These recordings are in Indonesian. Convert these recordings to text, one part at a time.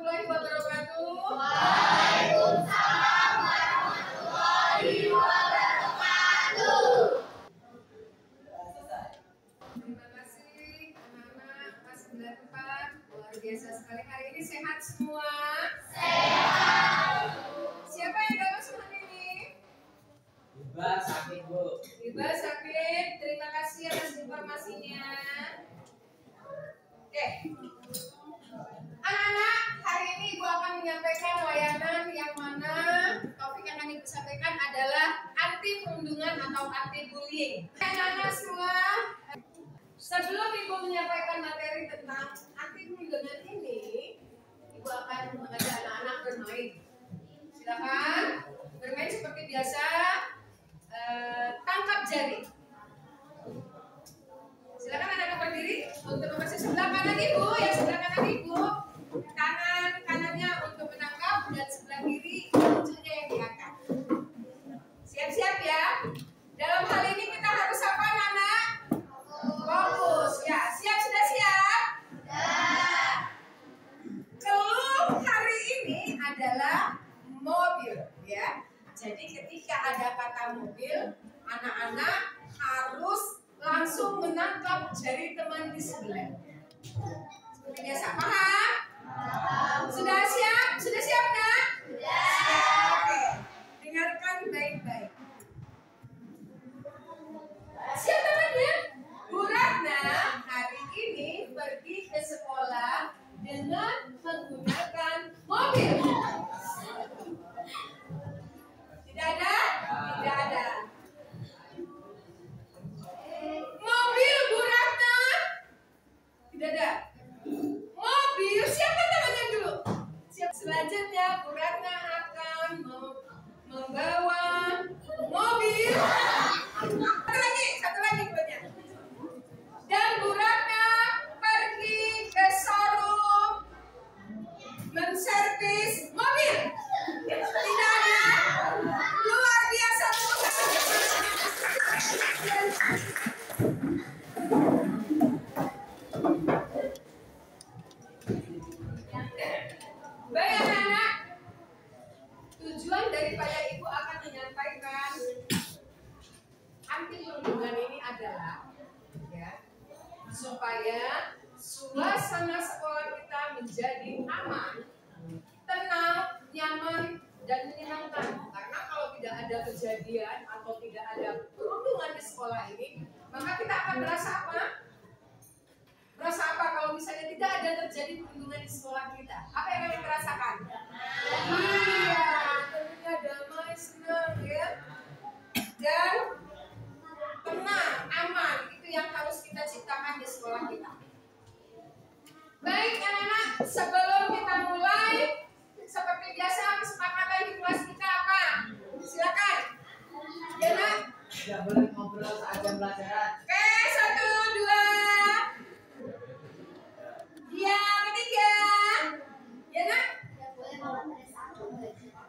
warahmatullahi wabarakatuh. Waalaikumsalam warahmatullahi wabarakatuh. Terima kasih anak-anak kelas 94. Luar biasa sekali. Hari ini sehat semua? Sehat. Siapa yang gak masuk hari ini? Iba sakit, Bu. Iba sakit. Terima kasih atas informasinya. Oke. Anak-anak, hari ini Ibu akan menyampaikan layanan yang mana topik yang akan Ibu sampaikan adalah anti perundungan atau anti bullying. Anak-anak semua, sebelum Ibu menyampaikan materi tentang anti perundungan ini, Ibu akan mengajak anak-anak bermain. Silakan bermain seperti biasa. Tangkap jari. Silakan anak-anak berdiri untuk memasuki sebelah kanan Ibu, ya sebelah kanan Ibu. Kanannya untuk menangkap dan sebelah kiri ujungnya yang diangkat. Siap-siap ya. Dalam hal ini kita harus apa anak? Fokus. Ya, siap sudah siap? Sudah. Keluh hari ini adalah mobil, ya. Jadi ketika ada kata mobil, anak-anak harus langsung menangkap jari teman di sebelah. Seperti biasa, paham? Sudah siap? Sudah siap, Nak? Sudah. Oke. Dengarkan baik-baik. Siap temannya? Bu Ratna hari ini pergi ke sekolah dengan menggunakan mobil. Tidak ada? Tidak ada. Mobil Bu Ratna? Tidak ada. Mobil, siapa temannya dulu? Siap. Selanjutnya Bu Ratna akan membawa mobil. Satu lagi buatnya. Dan Bu Ratna pergi ke showroom menservis mobil. Tidak ada. Luar biasa. Baik anak-anak, tujuan daripada Ibu akan menyampaikan anti perundungan ini adalah ya, supaya suasana sekolah kita menjadi aman, tenang, nyaman, dan menyenangkan. Karena kalau tidak ada kejadian atau tidak ada perundungan di sekolah ini, maka kita akan merasa apa? Merasa apa kalau misalnya tidak ada terjadi perundungan di sekolah kita? Apa yang akan kita rasakan? Iya, tentunya damai, senang, ya, dan tenang, aman. Itu yang harus kita ciptakan di sekolah kita. Baik anak-anak, sebelum kita mulai, seperti biasa kesepakatan di kelas kita apa? Silakan. Ya nak? Tidak boleh ngobrol saat jam pelajaran. Oke, 1, 2. Ya, ketiga. Ya nak?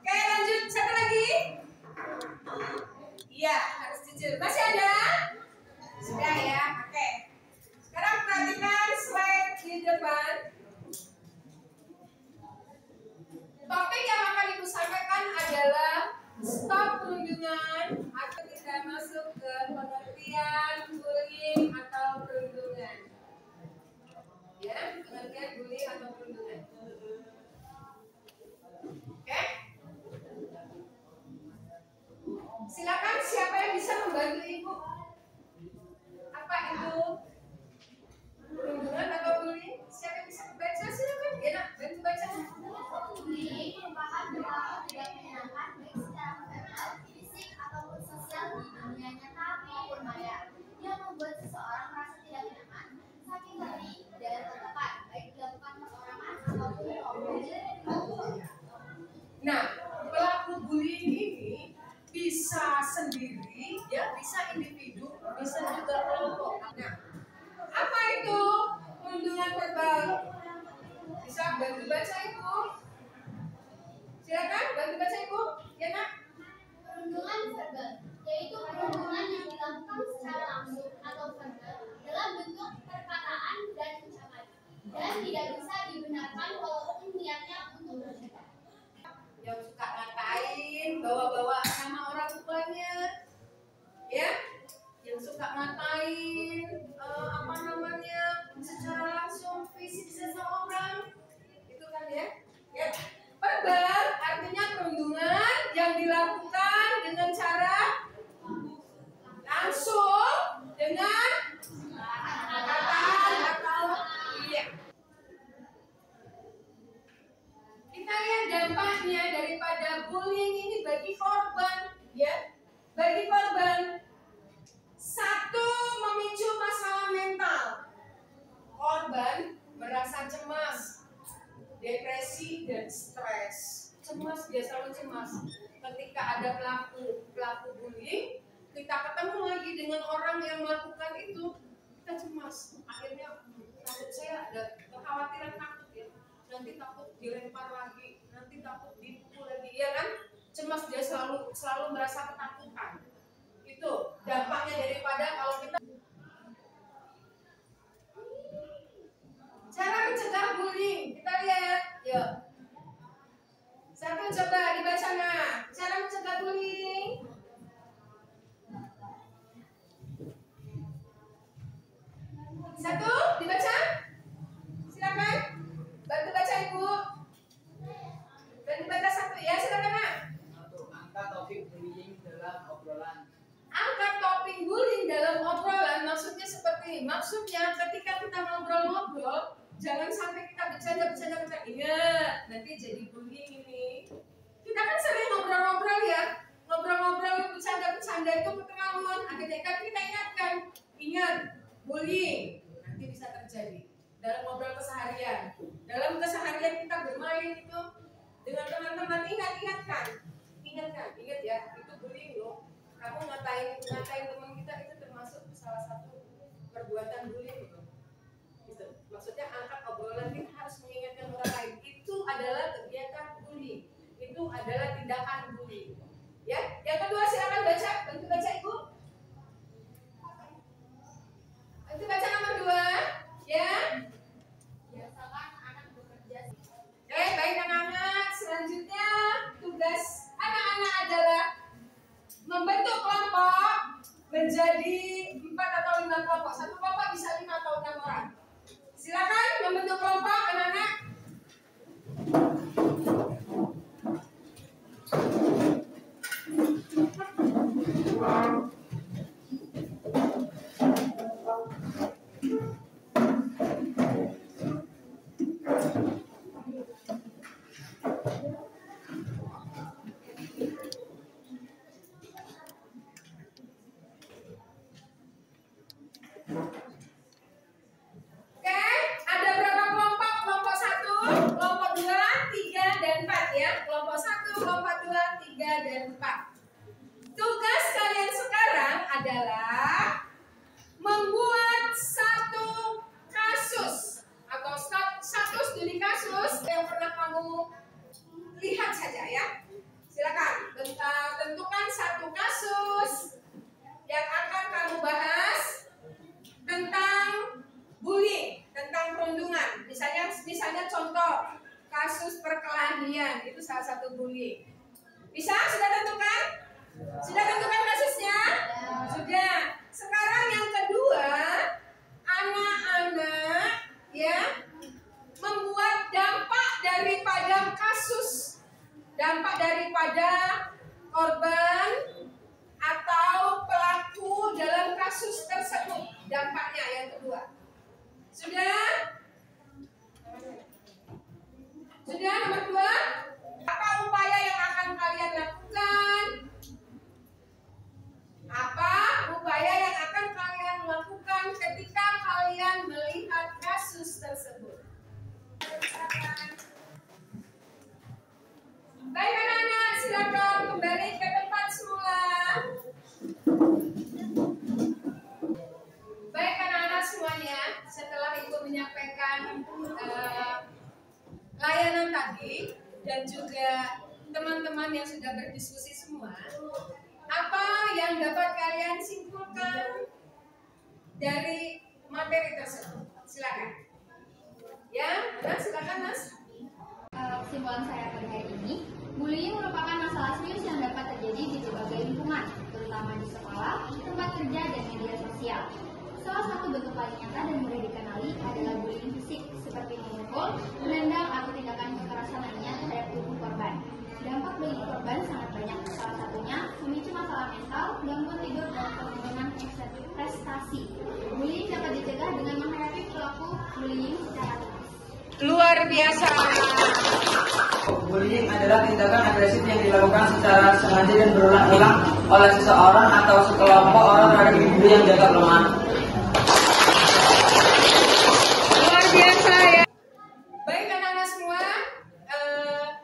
Oke, lanjut. Satu lagi. Iya, harus jujur. Masih ada? Sudah ya, oke. Sekarang perhatikan slide di depan. Topik yang akan Ibu sampaikan adalah stop perundungan atau kita masuk ke pengertian bullying atau perundungan. Ya, pengertian bullying atau perundungan. Oke? Silakan siapa yang bisa membantu Ibu? Apa itu? Perundungan atau bullying? Siapa yang bisa membaca? Silakan. Ya nak, bantu baca. Bullying merupakan perilaku tidak menyenangkan baik secara verbal, fisik ataupun sosial di dunia nyata maupun maya yang membuat seseorang merasa tidak nyaman, sakit hati, dan tertekan baik dilakukan perorangan ataupun kelompok. Nah, pelaku bullying ini bisa sendiri, ya, bisa individu, bisa juga kelompok. Nah, apa itu perundungan verbal? Bisa bantu baca Ibu? Silakan bantu baca Ibu. Ya nak? Perundungan verbal yaitu perundungan yang dilakukan secara langsung atau verbal dalam bentuk perkataan dan ucapan dan tidak bisa dibenarkan walaupun niatnya dampaknya daripada bullying ini bagi korban, ya, bagi korban. Satu, memicu masalah mental. Korban merasa cemas, depresi dan stres. Cemas, dia selalu cemas. Ketika ada pelaku bullying, kita ketemu lagi dengan orang yang melakukan itu, kita cemas. Akhirnya takut, saya ada kekhawatiran, takut ya. Nanti takut dilempar lagi, nanti takut dipukul lagi, ya kan? Cemas, dia selalu merasa ketakutan. Itu dampaknya daripada kalau kita. Cara mencegah bullying, kita lihat, yuk. Satu, coba dibaca nah. Cara mencegah bullying. Satu, dibaca. Silakan. Bantu baca Ibu. Dan dibaca satu, ya silakan nak. Angkat topik bullying dalam obrolan. Angkat topik bullying dalam obrolan maksudnya seperti ini. Maksudnya ketika kita ngobrol-ngobrol, jangan sampai kita bercanda. Ingat, nanti jadi bullying ini. Kita kan sering ngobrol-ngobrol ya. Ngobrol-ngobrol, bercanda itu keterlaluan. Akhirnya kan kita ingatkan. Ingat, bullying nanti bisa terjadi dalam ngobrol keseharian. Dalam keseharian kita bermain itu dengan teman-teman, ingat ya, itu bullying loh. Kamu ngatain teman kita itu termasuk salah satu perbuatan bullying loh. Gitu. Maksudnya angkat obrolan, kita harus mengingatkan orang lain. Itu adalah kegiatan bullying. Itu adalah tindakan bullying. Ya, yang kedua silakan baca, bantu baca Ibu. Bantu baca nomor 2, ya. Biasakan anak bekerja. Baik anak-anak, selanjutnya tugas anak-anak adalah membentuk kelompok menjadi 4 atau 5 kelompok. Satu kelompok bisa 5 atau 6 orang. Silakan membentuk kelompok anak-anak. Tugas kalian sekarang adalah membuat satu kasus atau satu studi kasus yang pernah kamu lihat saja ya. Silakan tentukan satu kasus yang akan kamu bahas tentang bullying, tentang perundungan. Misalnya contoh kasus perkelahian itu salah satu bullying. Bisa? Sudah tentukan? Sudah tentukan kasusnya? Sudah. Sekarang yang kedua, anak-anak ya membuat dampak daripada kasus, dampak daripada korban atau pelaku dalam kasus tersebut. Dampaknya yang kedua. Sudah? Sudah nomor 2? Apa upaya yang akan kalian lakukan? Apa upaya yang akan kalian lakukan ketika kalian melihat kasus tersebut? Baik anak-anak, silakan kembali ke tempat semula. Baik anak-anak semuanya, setelah Ibu menyampaikan layanan tadi dan juga teman-teman yang sudah berdiskusi semua, apa yang dapat kalian simpulkan dari materi tersebut? Silakan. Ya, silakan Mas. Kesimpulan saya pada hari ini, bullying merupakan masalah serius yang dapat terjadi di berbagai lingkungan, terutama di sekolah, tempat kerja, dan media sosial. Salah satu bentuk paling nyata dan mudah dikenali adalah bullying fisik, seperti memukul, menendang, atau tindakan kekerasan lainnya terhadap tubuh korban. Dampak bagi korban sangat banyak, salah satunya memicu masalah mental, gangguan tidur, dan penurunan prestasi. Bullying dapat dicegah dengan menghadapi pelaku bullying secara tegas. Luar biasa. Bullying adalah tindakan agresif yang dilakukan secara sengaja dan berulang-ulang oleh seseorang atau sekelompok orang terhadap individu yang dianggap lemah. Luar biasa ya. Baik anak-anak semua,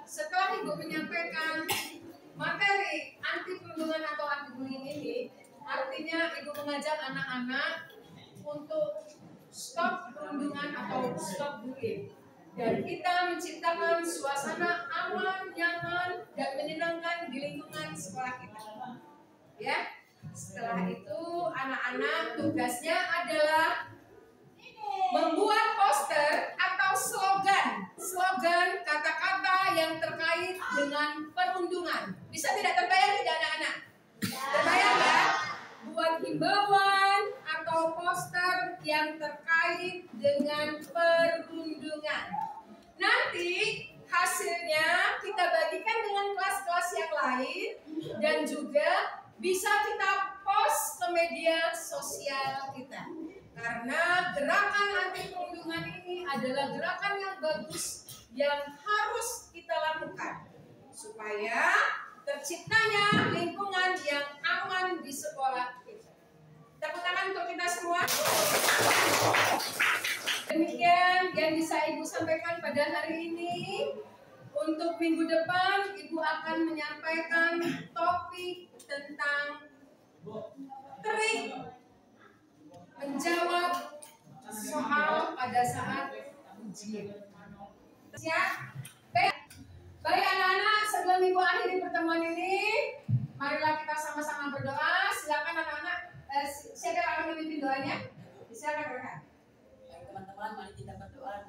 setelah Ibu menyampaikan materi anti perundungan atau anti bullying ini, artinya Ibu mengajak anak-anak untuk stop perundungan atau stop bullying. Dan kita menciptakan suasana aman, nyaman, dan menyenangkan di lingkungan sekolah kita. Ya, setelah itu anak-anak tugasnya adalah membuat poster atau slogan kata-kata yang terkait dengan perundungan. Bisa tidak terbayang tidak anak-anak? Terbayang ya? Buat himbauan atau poster yang terkait dengan perundungan. Nanti hasilnya kita bagikan dengan kelas-kelas yang lain dan juga bisa kita post ke media sosial kita. Karena gerakan anti perundungan ini adalah gerakan yang bagus yang harus kita lakukan supaya terciptanya lingkungan yang aman di sekolah kita. Tepuk tangan untuk kita semua. Demikian yang bisa Ibu sampaikan pada hari ini. Untuk minggu depan Ibu akan menyampaikan topik tentang trik menjawab soal pada saat ujian. Siap? Baik anak-anak, sebelum Ibu akhiri pertemuan ini, marilah kita sama-sama berdoa. Silakan anak-anak, siapa yang akan memimpin doanya? Silakan rekan. Teman-teman, mari kita berdoa.